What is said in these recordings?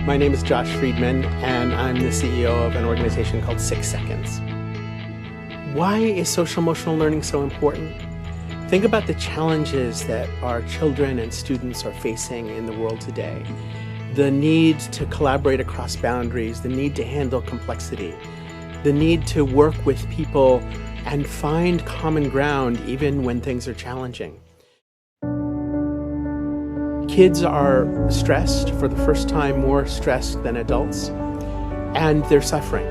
My name is Josh Friedman, and I'm the CEO of an organization called 6 Seconds. Why is social emotional learning so important? Think about the challenges that our children and students are facing in the world today. The need to collaborate across boundaries, the need to handle complexity, the need to work with people and find common ground even when things are challenging. Kids are stressed for the first time, more stressed than adults, and they're suffering.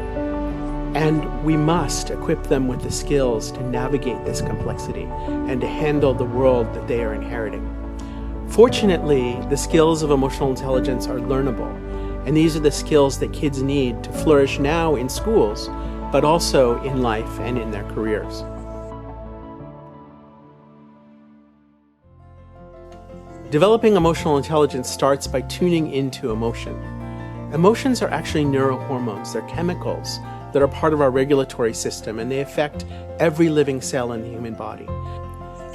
And we must equip them with the skills to navigate this complexity and to handle the world that they are inheriting. Fortunately, the skills of emotional intelligence are learnable, and these are the skills that kids need to flourish now in schools, but also in life and in their careers. Developing emotional intelligence starts by tuning into emotion. Emotions are actually neurohormones. They're chemicals that are part of our regulatory system, and they affect every living cell in the human body.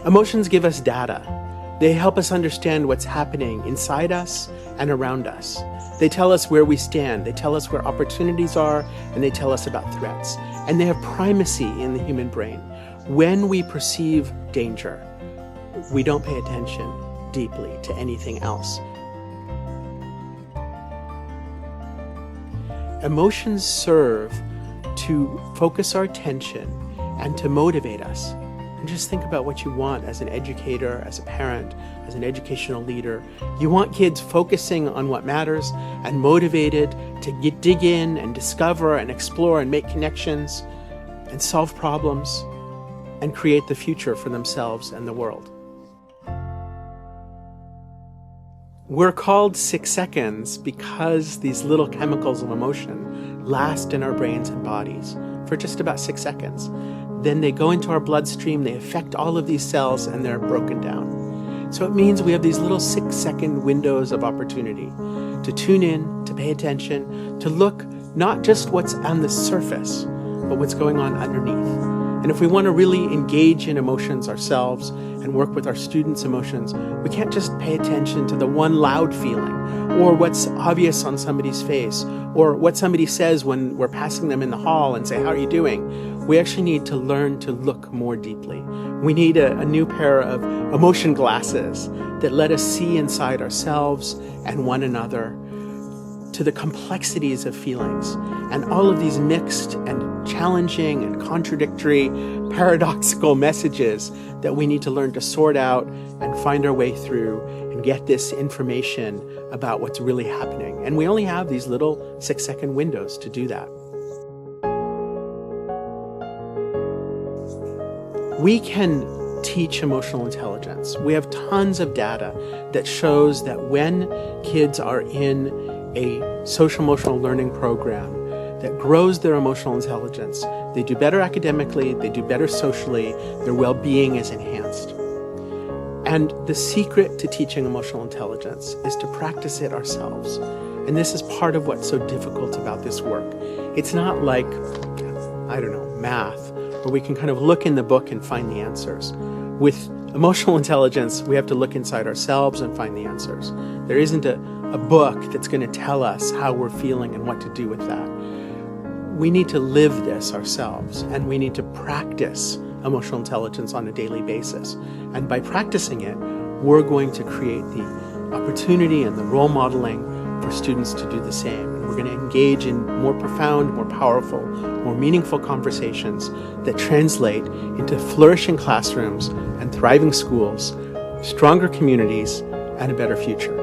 Emotions give us data. They help us understand what's happening inside us and around us. They tell us where we stand. They tell us where opportunities are, and they tell us about threats. And they have primacy in the human brain. When we perceive danger, we don't pay attention deeply to anything else. Emotions serve to focus our attention and to motivate us. And just think about what you want as an educator, as a parent, as an educational leader. You want kids focusing on what matters and motivated to dig in and discover and explore and make connections and solve problems and create the future for themselves and the world. We're called 6 seconds because these little chemicals of emotion last in our brains and bodies for just about 6 seconds. Then they go into our bloodstream, they affect all of these cells, and they're broken down. So it means we have these little 6-second windows of opportunity to tune in, to pay attention, to look not just what's on the surface, but what's going on underneath. And if we want to really engage in emotions ourselves and work with our students' emotions, we can't just pay attention to the one loud feeling or what's obvious on somebody's face or what somebody says when we're passing them in the hall and say, "How are you doing?" We actually need to learn to look more deeply. We need a new pair of emotion glasses that let us see inside ourselves and one another to the complexities of feelings and all of these mixed and challenging and contradictory, paradoxical messages that we need to learn to sort out and find our way through and get this information about what's really happening. And we only have these little 6-second windows to do that. We can teach emotional intelligence. We have tons of data that shows that when kids are in a social emotional learning program that grows their emotional intelligence, they do better academically, they do better socially, their well-being is enhanced. And the secret to teaching emotional intelligence is to practice it ourselves. And this is part of what's so difficult about this work. It's not like, math, where we can kind of look in the book and find the answers. With emotional intelligence, we have to look inside ourselves and find the answers. There isn't a book that's going to tell us how we're feeling and what to do with that. We need to live this ourselves, and we need to practice emotional intelligence on a daily basis. And by practicing it, we're going to create the opportunity and the role modeling for students to do the same. And we're going to engage in more profound, more powerful, more meaningful conversations that translate into flourishing classrooms and thriving schools, stronger communities, and a better future.